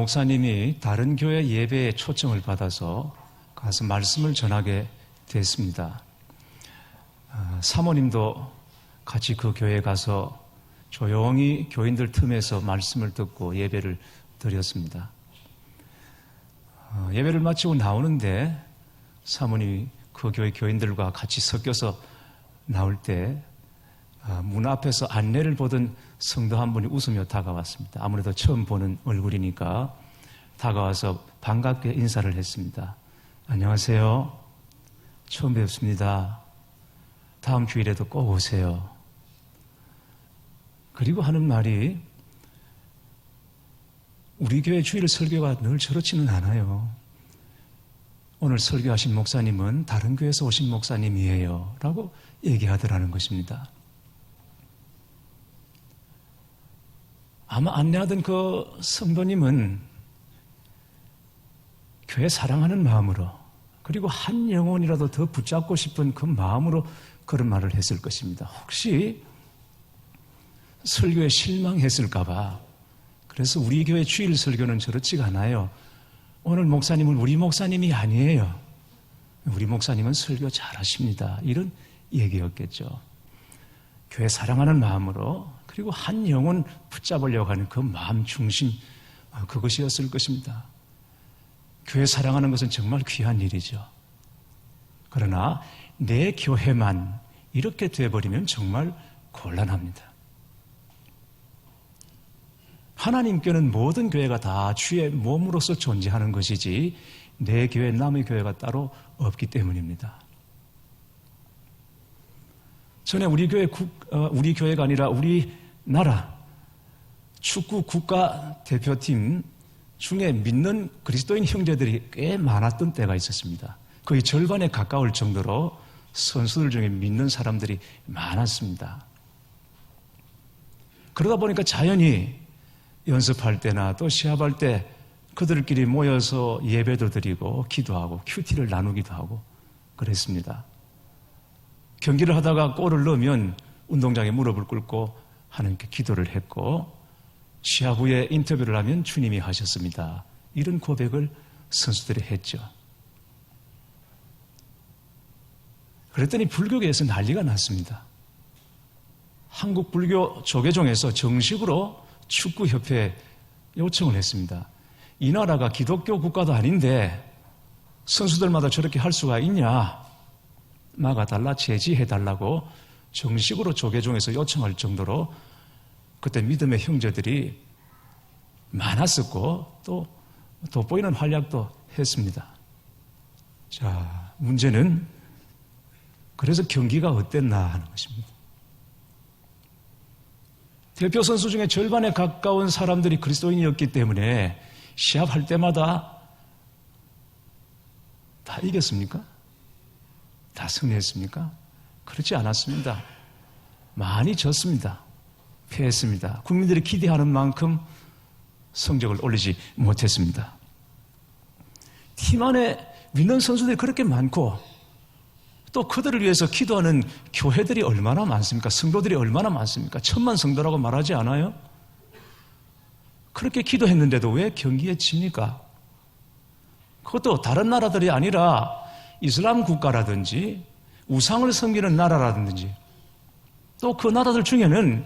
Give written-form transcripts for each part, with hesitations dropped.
목사님이 다른 교회 예배에 초청을 받아서 가서 말씀을 전하게 됐습니다. 사모님도 같이 그 교회에 가서 조용히 교인들 틈에서 말씀을 듣고 예배를 드렸습니다. 예배를 마치고 나오는데 사모님이 그 교회 교인들과 같이 섞여서 나올 때 문 앞에서 안내를 보던 성도 한 분이 웃으며 다가왔습니다. 아무래도 처음 보는 얼굴이니까 다가와서 반갑게 인사를 했습니다. 안녕하세요. 처음 뵙습니다. 다음 주일에도 꼭 오세요. 그리고 하는 말이 우리 교회 주일 설교가 늘 저렇지는 않아요. 오늘 설교하신 목사님은 다른 교회에서 오신 목사님이에요. 라고 얘기하더라는 것입니다. 아마 안내하던 그 성도님은 교회 사랑하는 마음으로 그리고 한 영혼이라도 더 붙잡고 싶은 그 마음으로 그런 말을 했을 것입니다. 혹시 설교에 실망했을까봐 그래서 우리 교회 주일 설교는 저렇지가 않아요. 오늘 목사님은 우리 목사님이 아니에요. 우리 목사님은 설교 잘하십니다. 이런 얘기였겠죠. 교회 사랑하는 마음으로 그리고 한 영혼 붙잡으려고 하는 그 마음 중심 그것이었을 것입니다. 교회 사랑하는 것은 정말 귀한 일이죠. 그러나 내 교회만 이렇게 돼버리면 정말 곤란합니다. 하나님께는 모든 교회가 다 주의 몸으로서 존재하는 것이지 내 교회, 남의 교회가 따로 없기 때문입니다. 전에 우리 교회가 아니라 우리나라 축구 국가대표팀 중에 믿는 그리스도인 형제들이 꽤 많았던 때가 있었습니다. 거의 절반에 가까울 정도로 선수들 중에 믿는 사람들이 많았습니다. 그러다 보니까 자연히 연습할 때나 또 시합할 때 그들끼리 모여서 예배도 드리고 기도하고 큐티를 나누기도 하고 그랬습니다. 경기를 하다가 골을 넣으면 운동장에 무릎을 꿇고 하나님께 기도를 했고 시합 후에 인터뷰를 하면 주님이 하셨습니다. 이런 고백을 선수들이 했죠. 그랬더니 불교계에서 난리가 났습니다. 한국 불교 조계종에서 정식으로 축구협회에 요청을 했습니다. 이 나라가 기독교 국가도 아닌데 선수들마다 저렇게 할 수가 있냐? 막아달라, 제지해달라고 정식으로 조계종에서 요청할 정도로 그때 믿음의 형제들이 많았었고 또 돋보이는 활약도 했습니다. 자, 문제는 그래서 경기가 어땠나 하는 것입니다. 대표 선수 중에 절반에 가까운 사람들이 그리스도인이었기 때문에 시합할 때마다 다 이겼습니까? 다 승리했습니까? 그렇지 않았습니다. 많이 졌습니다. 패했습니다. 국민들이 기대하는 만큼 성적을 올리지 못했습니다. 팀 안에 믿는 선수들이 그렇게 많고 또 그들을 위해서 기도하는 교회들이 얼마나 많습니까? 성도들이 얼마나 많습니까? 1000만 성도라고 말하지 않아요? 그렇게 기도했는데도 왜 경기에 집니까? 그것도 다른 나라들이 아니라 이슬람 국가라든지 우상을 섬기는 나라라든지 또 그 나라들 중에는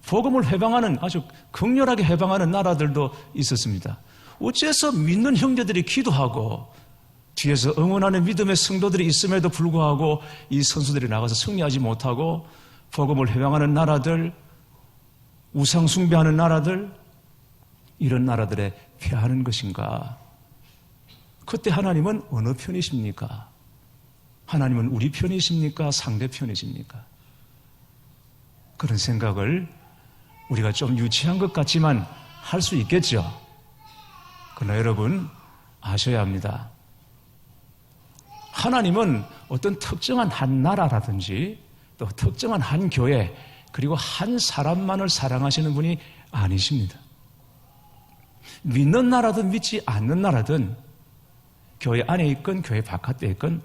복음을 회방하는 아주 극렬하게 회방하는 나라들도 있었습니다. 어째서 믿는 형제들이 기도하고 뒤에서 응원하는 믿음의 성도들이 있음에도 불구하고 이 선수들이 나가서 승리하지 못하고 복음을 회방하는 나라들, 우상 숭배하는 나라들, 이런 나라들에 패하는 것인가? 그때 하나님은 어느 편이십니까? 하나님은 우리 편이십니까? 상대 편이십니까? 그런 생각을 우리가 좀 유치한 것 같지만 할 수 있겠죠. 그러나 여러분 아셔야 합니다. 하나님은 어떤 특정한 한 나라라든지 또 특정한 한 교회 그리고 한 사람만을 사랑하시는 분이 아니십니다. 믿는 나라든 믿지 않는 나라든 교회 안에 있건 교회 바깥에 있건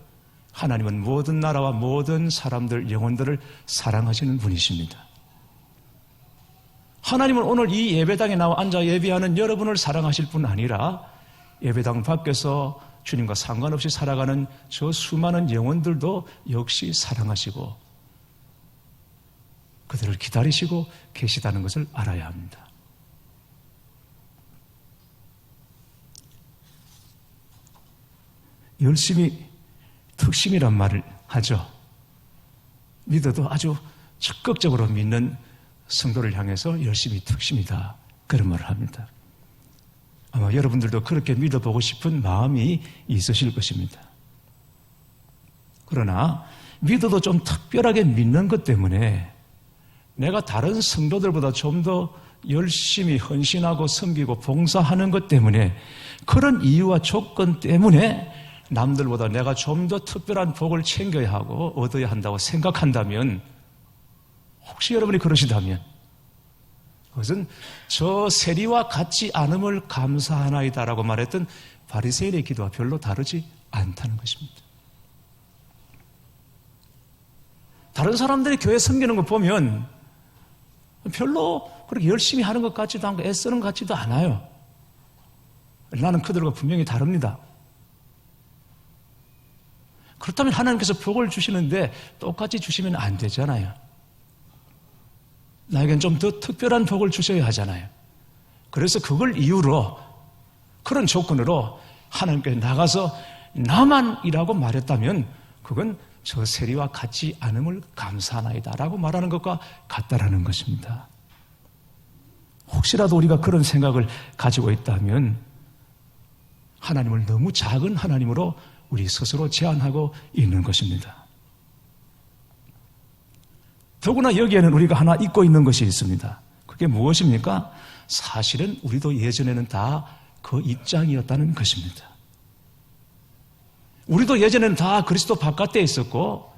하나님은 모든 나라와 모든 사람들, 영혼들을 사랑하시는 분이십니다. 하나님은 오늘 이 예배당에 나와 앉아 예배하는 여러분을 사랑하실 뿐 아니라 예배당 밖에서 주님과 상관없이 살아가는 저 수많은 영혼들도 역시 사랑하시고 그들을 기다리시고 계시다는 것을 알아야 합니다. 열심히 특심이란 말을 하죠. 믿어도 아주 적극적으로 믿는 성도를 향해서 열심히 특심이다, 그런 말을 합니다. 아마 여러분들도 그렇게 믿어보고 싶은 마음이 있으실 것입니다. 그러나 믿어도 좀 특별하게 믿는 것 때문에 내가 다른 성도들보다 좀 더 열심히 헌신하고 섬기고 봉사하는 것 때문에, 그런 이유와 조건 때문에 남들보다 내가 좀 더 특별한 복을 챙겨야 하고 얻어야 한다고 생각한다면, 혹시 여러분이 그러시다면 그것은 저 세리와 같지 않음을 감사하나이다라고 말했던 바리새인의 기도와 별로 다르지 않다는 것입니다. 다른 사람들이 교회 섬기는 거 보면 별로 그렇게 열심히 하는 것 같지도 않고 애쓰는 것 같지도 않아요. 나는 그들과 분명히 다릅니다. 그렇다면 하나님께서 복을 주시는데 똑같이 주시면 안 되잖아요. 나에겐 좀 더 특별한 복을 주셔야 하잖아요. 그래서 그걸 이유로, 그런 조건으로 하나님께 나가서 나만이라고 말했다면 그건 저 세리와 같지 않음을 감사하나이다라고 말하는 것과 같다라는 것입니다. 혹시라도 우리가 그런 생각을 가지고 있다면 하나님을 너무 작은 하나님으로 우리 스스로 제한하고 있는 것입니다. 더구나 여기에는 우리가 하나 잊고 있는 것이 있습니다. 그게 무엇입니까? 사실은 우리도 예전에는 다 그 입장이었다는 것입니다. 우리도 예전에는 다 그리스도 바깥에 있었고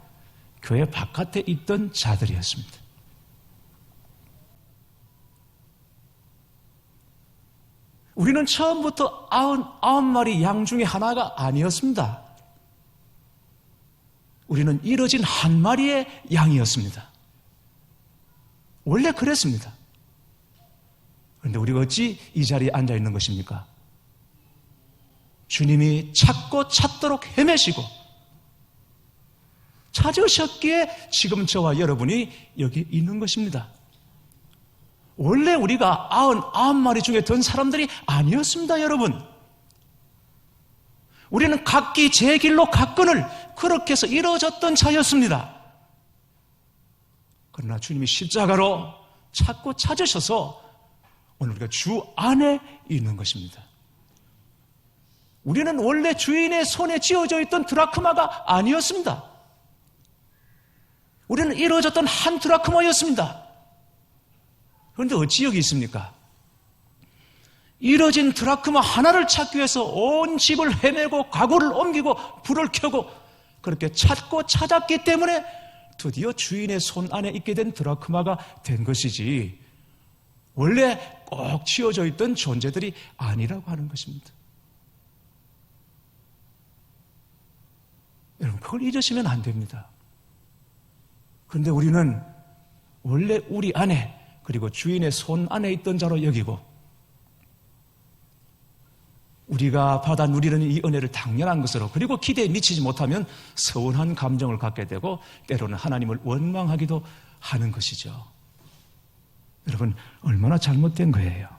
교회 바깥에 있던 자들이었습니다. 우리는 처음부터 99마리 양 중에 하나가 아니었습니다. 우리는 이뤄진 한 마리의 양이었습니다. 원래 그랬습니다. 그런데 우리가 어찌 이 자리에 앉아 있는 것입니까? 주님이 찾고 찾도록 헤매시고 찾으셨기에 지금 저와 여러분이 여기 있는 것입니다. 원래 우리가 99마리 중에 든 사람들이 아니었습니다, 여러분. 우리는 각기 제 길로 갔거늘 그렇게 해서 이루어졌던 자였습니다. 그러나 주님이 십자가로 찾고 찾으셔서 오늘 우리가 주 안에 있는 것입니다. 우리는 원래 주인의 손에 쥐어져 있던 드라크마가 아니었습니다. 우리는 이루어졌던 한 드라크마였습니다. 그런데 어찌 여기 있습니까? 이뤄진 드라크마 하나를 찾기 위해서 온 집을 헤매고 가구를 옮기고 불을 켜고 그렇게 찾고 찾았기 때문에 드디어 주인의 손 안에 있게 된 드라크마가 된 것이지, 원래 꼭 쥐어져 있던 존재들이 아니라고 하는 것입니다. 여러분, 그걸 잊으시면 안 됩니다. 그런데 우리는 원래 우리 안에, 그리고 주인의 손 안에 있던 자로 여기고, 우리가 받아 누리는 이 은혜를 당연한 것으로, 그리고 기대에 미치지 못하면 서운한 감정을 갖게 되고 때로는 하나님을 원망하기도 하는 것이죠. 여러분, 얼마나 잘못된 거예요.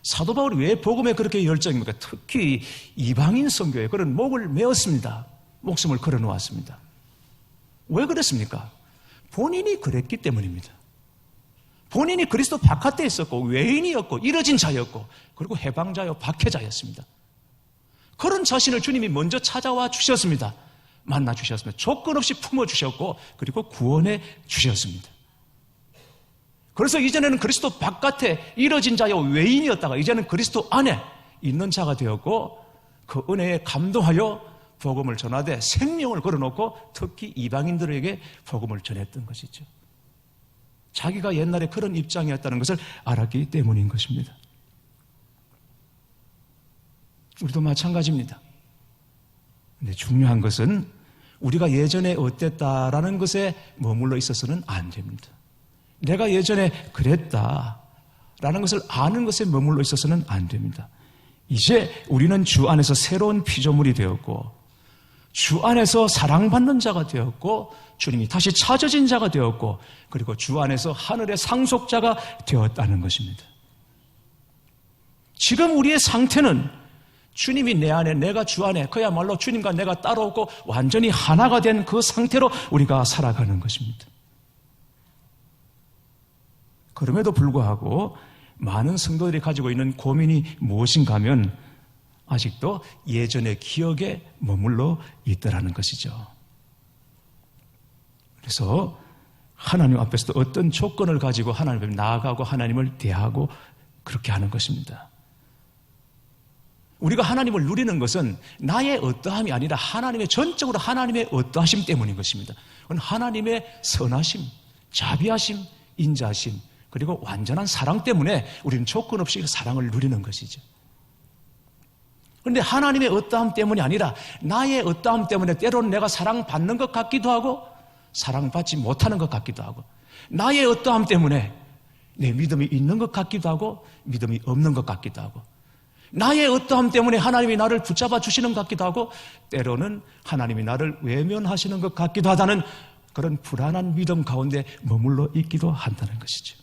사도 바울이 왜 복음에 그렇게 열정입니까? 특히 이방인 선교에 그런 목을 메었습니다. 목숨을 걸어놓았습니다. 왜 그랬습니까? 본인이 그랬기 때문입니다. 본인이 그리스도 바깥에 있었고 외인이었고 이뤄진 자였고 그리고 해방자요 박해자였습니다. 그런 자신을 주님이 먼저 찾아와 주셨습니다. 만나 주셨습니다. 조건 없이 품어주셨고 그리고 구원해 주셨습니다. 그래서 이전에는 그리스도 바깥에 이뤄진 자요 외인이었다가 이제는 그리스도 안에 있는 자가 되었고, 그 은혜에 감동하여 복음을 전하되 생명을 걸어놓고 특히 이방인들에게 복음을 전했던 것이죠. 자기가 옛날에 그런 입장이었다는 것을 알았기 때문인 것입니다. 우리도 마찬가지입니다. 근데 중요한 것은 우리가 예전에 어땠다라는 것에 머물러 있어서는 안 됩니다. 내가 예전에 그랬다라는 것을 아는 것에 머물러 있어서는 안 됩니다. 이제 우리는 주 안에서 새로운 피조물이 되었고 주 안에서 사랑받는 자가 되었고 주님이 다시 찾아진 자가 되었고 그리고 주 안에서 하늘의 상속자가 되었다는 것입니다. 지금 우리의 상태는 주님이 내 안에 내가 주 안에 그야말로 주님과 내가 따로 없고 완전히 하나가 된 그 상태로 우리가 살아가는 것입니다. 그럼에도 불구하고 많은 성도들이 가지고 있는 고민이 무엇인가 하면 아직도 예전의 기억에 머물러 있더라는 것이죠. 그래서 하나님 앞에서도 어떤 조건을 가지고 하나님 앞에 나아가고 하나님을 대하고 그렇게 하는 것입니다. 우리가 하나님을 누리는 것은 나의 어떠함이 아니라 하나님의 전적으로 하나님의 어떠하심 때문인 것입니다. 그건 하나님의 선하심, 자비하심, 인자하심 그리고 완전한 사랑 때문에 우리는 조건 없이 사랑을 누리는 것이죠. 그런데 하나님의 어떠함 때문이 아니라 나의 어떠함 때문에 때로는 내가 사랑받는 것 같기도 하고 사랑받지 못하는 것 같기도 하고 나의 어떠함 때문에 내 믿음이 있는 것 같기도 하고 믿음이 없는 것 같기도 하고 나의 어떠함 때문에 하나님이 나를 붙잡아 주시는 것 같기도 하고 때로는 하나님이 나를 외면하시는 것 같기도 하다는 그런 불안한 믿음 가운데 머물러 있기도 한다는 것이죠.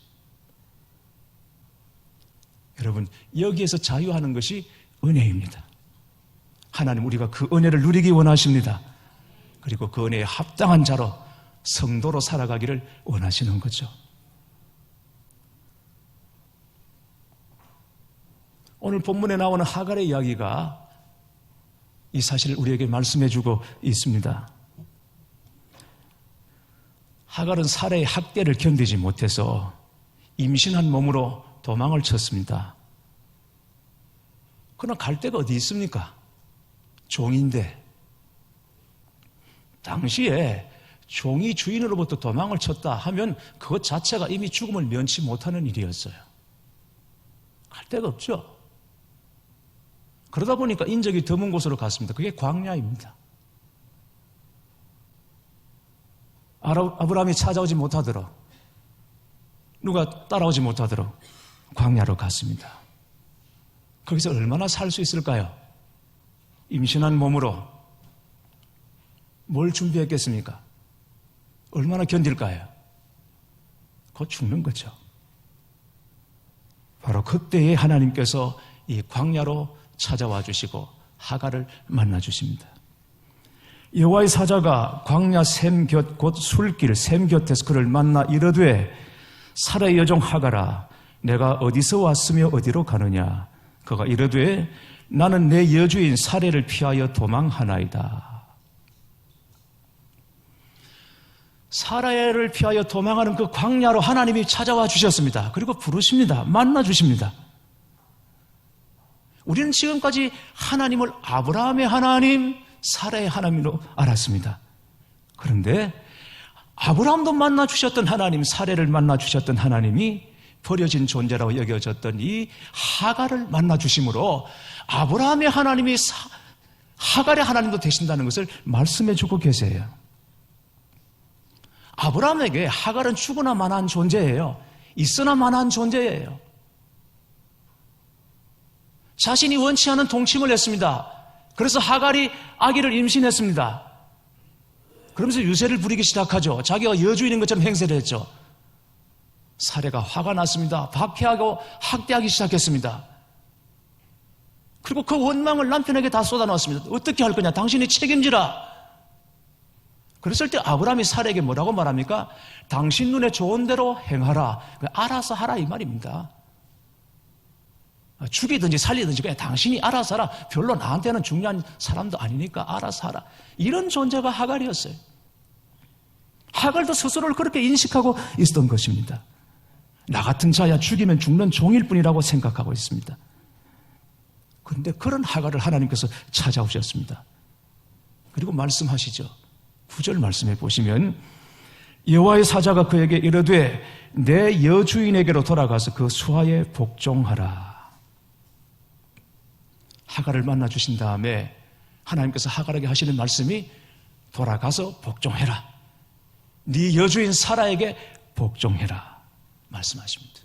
여러분, 여기에서 자유하는 것이 은혜입니다. 하나님 우리가 그 은혜를 누리기 원하십니다. 그리고 그 은혜에 합당한 자로 성도로 살아가기를 원하시는 거죠. 오늘 본문에 나오는 하갈의 이야기가 이 사실을 우리에게 말씀해주고 있습니다. 하갈은 사라의 학대를 견디지 못해서 임신한 몸으로 도망을 쳤습니다. 그러나 갈 데가 어디 있습니까? 종인데 당시에 종이 주인으로부터 도망을 쳤다 하면 그것 자체가 이미 죽음을 면치 못하는 일이었어요. 갈 데가 없죠. 그러다 보니까 인적이 드문 곳으로 갔습니다. 그게 광야입니다. 아브라함이 찾아오지 못하도록 누가 따라오지 못하도록 광야로 갔습니다. 거기서 얼마나 살 수 있을까요? 임신한 몸으로 뭘 준비했겠습니까? 얼마나 견딜까요? 곧 죽는 거죠. 바로 그때에 하나님께서 이 광야로 찾아와 주시고 하갈을 만나 주십니다. 여호와의 사자가 광야 샘 곁 곧 술길 샘 곁에서 그를 만나 이르되 사라의 여종 하갈아 내가 어디서 왔으며 어디로 가느냐 그가 이르되 나는 내 여주인 사례를 피하여 도망하나이다. 사라를 피하여 도망하는 그 광야로 하나님이 찾아와 주셨습니다. 그리고 부르십니다. 만나 주십니다. 우리는 지금까지 하나님을 아브라함의 하나님, 사라의 하나님으로 알았습니다. 그런데 아브라함도 만나 주셨던 하나님, 사라를 만나 주셨던 하나님이 버려진 존재라고 여겨졌던 이 하갈을 만나 주심으로 아브라함의 하나님이 하갈의 하나님도 되신다는 것을 말씀해 주고 계세요. 아브라함에게 하갈은 죽으나 마나한 존재예요. 있으나 마나한 존재예요. 자신이 원치 않은 동침을 했습니다. 그래서 하갈이 아기를 임신했습니다. 그러면서 유세를 부리기 시작하죠. 자기가 여주인인 것처럼 행세를 했죠. 사례가 화가 났습니다. 박해하고 학대하기 시작했습니다. 그리고 그 원망을 남편에게 다 쏟아놓았습니다. 어떻게 할 거냐? 당신이 책임지라. 그랬을 때 아브라함이 사례에게 뭐라고 말합니까? 당신 눈에 좋은 대로 행하라. 알아서 하라 이 말입니다. 죽이든지 살리든지 그냥 당신이 알아서 하라. 별로 나한테는 중요한 사람도 아니니까 알아서 하라. 이런 존재가 하갈이었어요. 하갈도 스스로를 그렇게 인식하고 있었던 것입니다. 나 같은 자야 죽이면 죽는 종일 뿐이라고 생각하고 있습니다. 그런데 그런 하갈을 하나님께서 찾아오셨습니다. 그리고 말씀하시죠. 9절 말씀해 보시면 여호와의 사자가 그에게 이르되 내 여주인에게로 돌아가서 그 수하에 복종하라. 하갈을 만나 주신 다음에 하나님께서 하갈에게 하시는 말씀이 돌아가서 복종해라. 네 여주인 사라에게 복종해라. 말씀하십니다.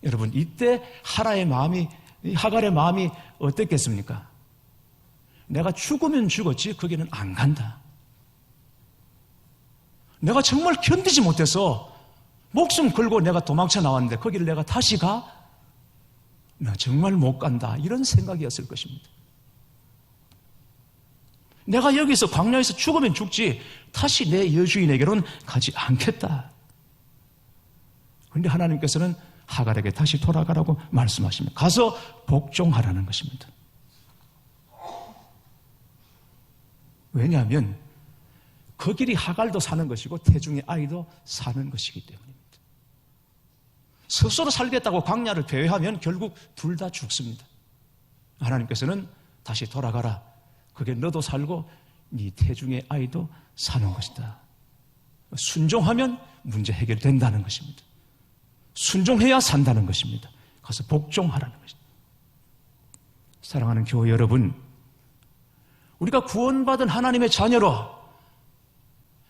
여러분, 이때 하갈의 마음이 어땠겠습니까? 내가 죽으면 죽었지 거기는 안 간다. 내가 정말 견디지 못해서 목숨 걸고 내가 도망쳐 나왔는데 거기를 내가 다시 가? 나 정말 못 간다. 이런 생각이었을 것입니다. 내가 여기서 광야에서 죽으면 죽지 다시 내 여주인에게로는 가지 않겠다. 그런데 하나님께서는 하갈에게 다시 돌아가라고 말씀하십니다. 가서 복종하라는 것입니다. 왜냐하면 그 길이 하갈도 사는 것이고 태중의 아이도 사는 것이기 때문입니다. 스스로 살겠다고 광야를 배회하면 결국 둘 다 죽습니다. 하나님께서는 다시 돌아가라. 그게 너도 살고 네 태중의 아이도 사는 것이다. 순종하면 문제 해결된다는 것입니다. 순종해야 산다는 것입니다. 가서 복종하라는 것입니다. 사랑하는 교회 여러분, 우리가 구원받은 하나님의 자녀로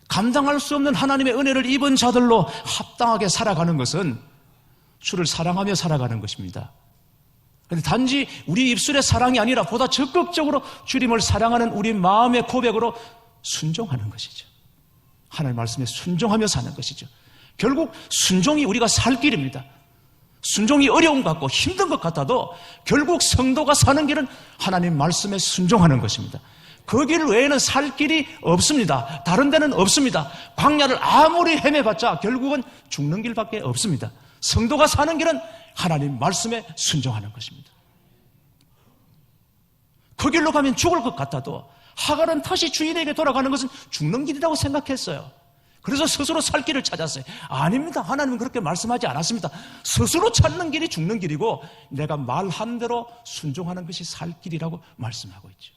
감당할 수 없는 하나님의 은혜를 입은 자들로 합당하게 살아가는 것은 주를 사랑하며 살아가는 것입니다. 그런데 단지 우리 입술의 사랑이 아니라 보다 적극적으로 주님을 사랑하는 우리 마음의 고백으로 순종하는 것이죠. 하나님 말씀에 순종하며 사는 것이죠. 결국 순종이 우리가 살 길입니다. 순종이 어려운 것 같고 힘든 것 같아도 결국 성도가 사는 길은 하나님 말씀에 순종하는 것입니다. 그 길 외에는 살 길이 없습니다. 다른 데는 없습니다. 광야를 아무리 헤매봤자 결국은 죽는 길밖에 없습니다. 성도가 사는 길은 하나님 말씀에 순종하는 것입니다. 그 길로 가면 죽을 것 같아도 하갈은 다시 주인에게 돌아가는 것은 죽는 길이라고 생각했어요. 그래서 스스로 살 길을 찾았어요. 아닙니다. 하나님은 그렇게 말씀하지 않았습니다. 스스로 찾는 길이 죽는 길이고 내가 말한 대로 순종하는 것이 살 길이라고 말씀하고 있죠.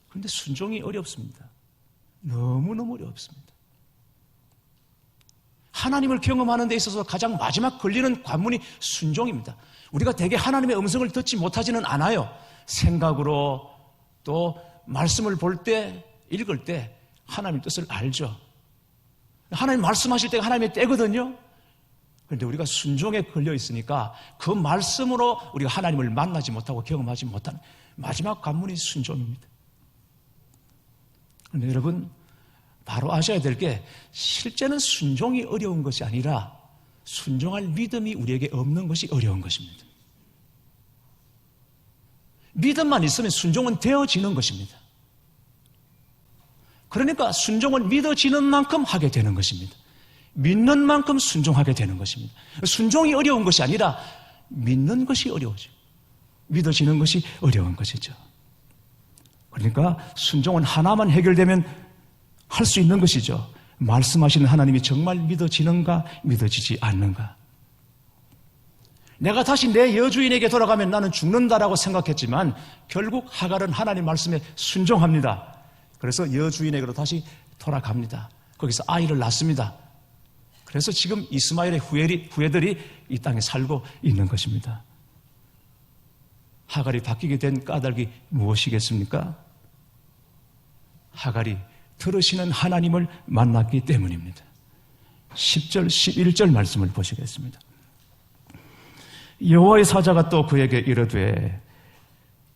그런데 순종이 어렵습니다. 너무너무 어렵습니다. 하나님을 경험하는 데 있어서 가장 마지막 걸리는 관문이 순종입니다. 우리가 대개 하나님의 음성을 듣지 못하지는 않아요. 생각으로 또 말씀을 볼 때, 읽을 때 하나님의 뜻을 알죠. 하나님 말씀하실 때가 하나님의 때거든요. 그런데 우리가 순종에 걸려 있으니까 그 말씀으로 우리가 하나님을 만나지 못하고 경험하지 못하는 마지막 관문이 순종입니다. 그런데 여러분, 바로 아셔야 될 게 실제는 순종이 어려운 것이 아니라 순종할 믿음이 우리에게 없는 것이 어려운 것입니다. 믿음만 있으면 순종은 되어지는 것입니다. 그러니까 순종은 믿어지는 만큼 하게 되는 것입니다. 믿는 만큼 순종하게 되는 것입니다. 순종이 어려운 것이 아니라 믿는 것이 어려워져. 믿어지는 것이 어려운 것이죠. 그러니까 순종은 하나만 해결되면 할 수 있는 것이죠. 말씀하시는 하나님이 정말 믿어지는가 믿어지지 않는가. 내가 다시 내 여주인에게 돌아가면 나는 죽는다라고 생각했지만 결국 하갈은 하나님 말씀에 순종합니다. 그래서 여주인에게로 다시 돌아갑니다. 거기서 아이를 낳습니다. 그래서 지금 이스마엘의 후예들이 이 땅에 살고 있는 것입니다. 하갈이 바뀌게 된 까닭이 무엇이겠습니까? 하갈이 들으시는 하나님을 만났기 때문입니다. 10절, 11절 말씀을 보시겠습니다. 여호와의 사자가 또 그에게 이르되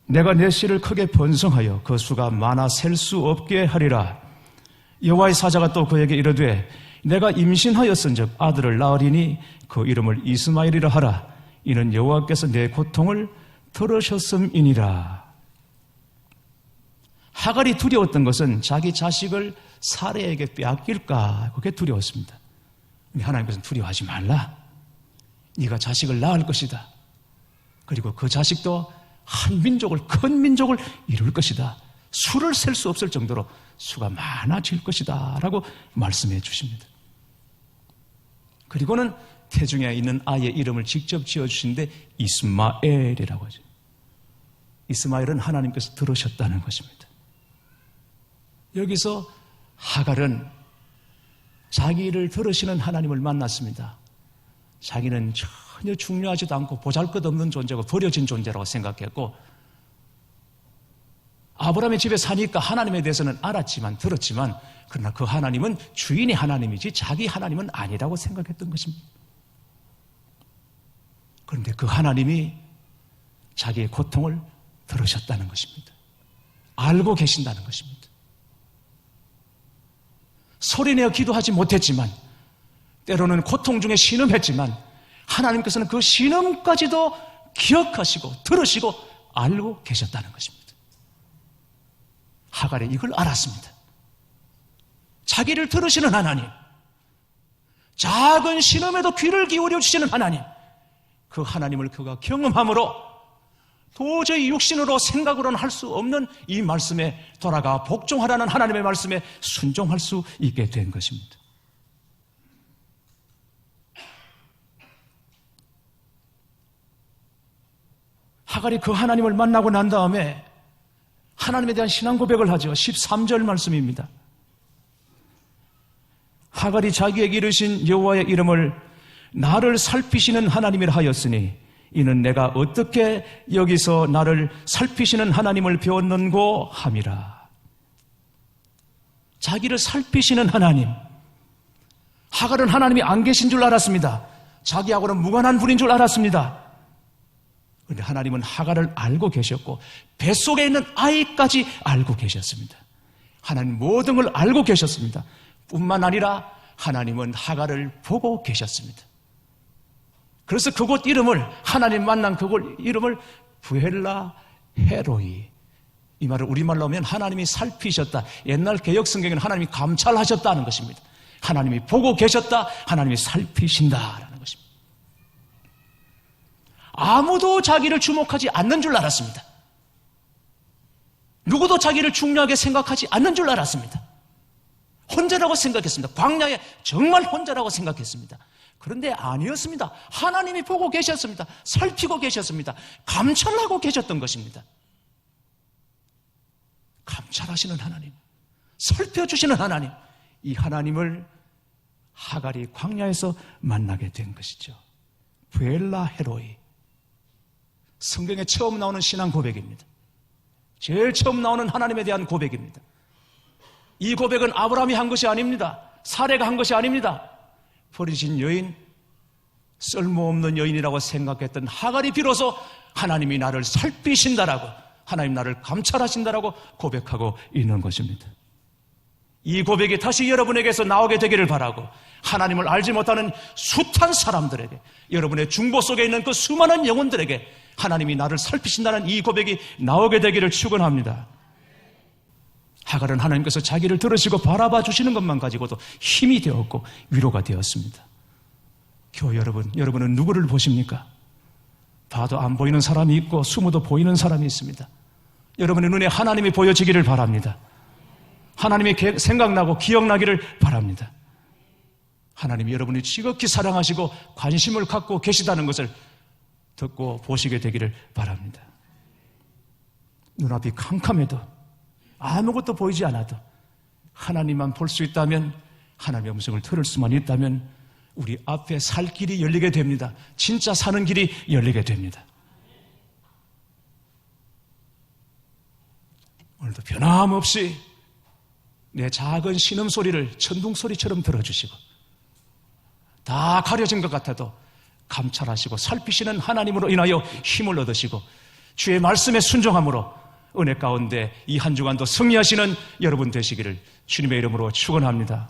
내가 내 씨를 크게 번성하여 그 수가 많아 셀 수 없게 하리라. 여호와의 사자가 또 그에게 이르되 내가 임신하였은즉 아들을 낳으리니 그 이름을 이스마엘이라 하라. 이는 여호와께서 내 고통을 들으셨음이니라. 하갈이 두려웠던 것은 자기 자식을 사레에게 빼앗길까, 그게 두려웠습니다. 하나님께서는 두려워하지 말라. 네가 자식을 낳을 것이다. 그리고 그 자식도 한 민족을, 큰 민족을 이룰 것이다. 수를 셀 수 없을 정도로 수가 많아질 것이다 라고 말씀해 주십니다. 그리고는 태중에 있는 아이의 이름을 직접 지어주신데 이스마엘이라고 하죠. 이스마엘은 하나님께서 들으셨다는 것입니다. 여기서 하갈은 자기를 들으시는 하나님을 만났습니다. 자기는 전혀 중요하지도 않고 보잘것없는 존재고 버려진 존재라고 생각했고 아브라함의 집에 사니까 하나님에 대해서는 알았지만, 들었지만, 그러나 그 하나님은 주인의 하나님이지 자기 하나님은 아니라고 생각했던 것입니다. 그런데 그 하나님이 자기의 고통을 들으셨다는 것입니다. 알고 계신다는 것입니다. 소리내어 기도하지 못했지만, 때로는 고통 중에 신음했지만, 하나님께서는 그 신음까지도 기억하시고 들으시고 알고 계셨다는 것입니다. 하갈이 이걸 알았습니다. 자기를 들으시는 하나님, 작은 신음에도 귀를 기울여 주시는 하나님, 그 하나님을 그가 경험함으로 도저히 육신으로 생각으로는 할 수 없는 이 말씀에 돌아가 복종하라는 하나님의 말씀에 순종할 수 있게 된 것입니다. 하갈이 그 하나님을 만나고 난 다음에 하나님에 대한 신앙 고백을 하죠. 13절 말씀입니다. 하갈이 자기에게 이르신 여호와의 이름을 나를 살피시는 하나님이라 하였으니 이는 내가 어떻게 여기서 나를 살피시는 하나님을 배웠는고 함이라. 자기를 살피시는 하나님. 하갈은 하나님이 안 계신 줄 알았습니다. 자기하고는 무관한 분인 줄 알았습니다. 그런데 하나님은 하갈을 알고 계셨고 뱃속에 있는 아이까지 알고 계셨습니다. 하나님 모든 걸 알고 계셨습니다. 뿐만 아니라 하나님은 하갈을 보고 계셨습니다. 그래서 그곳 이름을, 하나님 만난 그곳 이름을 부엘라 헤로이, 이 말을 우리말로 하면 하나님이 살피셨다. 옛날 개역 성경에는 하나님이 감찰하셨다는 것입니다. 하나님이 보고 계셨다, 하나님이 살피신다라는 것입니다. 아무도 자기를 주목하지 않는 줄 알았습니다. 누구도 자기를 중요하게 생각하지 않는 줄 알았습니다. 혼자라고 생각했습니다. 광야에 정말 혼자라고 생각했습니다. 그런데 아니었습니다. 하나님이 보고 계셨습니다. 살피고 계셨습니다. 감찰하고 계셨던 것입니다. 감찰하시는 하나님, 살펴주시는 하나님, 이 하나님을 하갈이 광야에서 만나게 된 것이죠. 부엘라 헤로이, 성경에 처음 나오는 신앙 고백입니다. 제일 처음 나오는 하나님에 대한 고백입니다. 이 고백은 아브라함이 한 것이 아닙니다. 사례가 한 것이 아닙니다. 버리신 여인, 쓸모없는 여인이라고 생각했던 하갈이 비로소 하나님이 나를 살피신다라고, 하나님 나를 감찰하신다라고 고백하고 있는 것입니다. 이 고백이 다시 여러분에게서 나오게 되기를 바라고, 하나님을 알지 못하는 숱한 사람들에게, 여러분의 중보 속에 있는 그 수많은 영혼들에게 하나님이 나를 살피신다는 이 고백이 나오게 되기를 축원합니다. 하갈은 하나님께서 자기를 들으시고 바라봐 주시는 것만 가지고도 힘이 되었고 위로가 되었습니다. 교회 여러분, 여러분은 누구를 보십니까? 봐도 안 보이는 사람이 있고 숨어도 보이는 사람이 있습니다. 여러분의 눈에 하나님이 보여지기를 바랍니다. 하나님이 생각나고 기억나기를 바랍니다. 하나님이 여러분이 지극히 사랑하시고 관심을 갖고 계시다는 것을 듣고 보시게 되기를 바랍니다. 눈앞이 캄캄해도 아무것도 보이지 않아도 하나님만 볼 수 있다면, 하나님의 음성을 들을 수만 있다면 우리 앞에 살 길이 열리게 됩니다. 진짜 사는 길이 열리게 됩니다. 오늘도 변함없이 내 작은 신음소리를 천둥소리처럼 들어주시고, 다 가려진 것 같아도 감찰하시고 살피시는 하나님으로 인하여 힘을 얻으시고 주의 말씀에 순종함으로 은혜 가운데 이 한 주간도 승리하시는 여러분 되시기를 주님의 이름으로 축원합니다.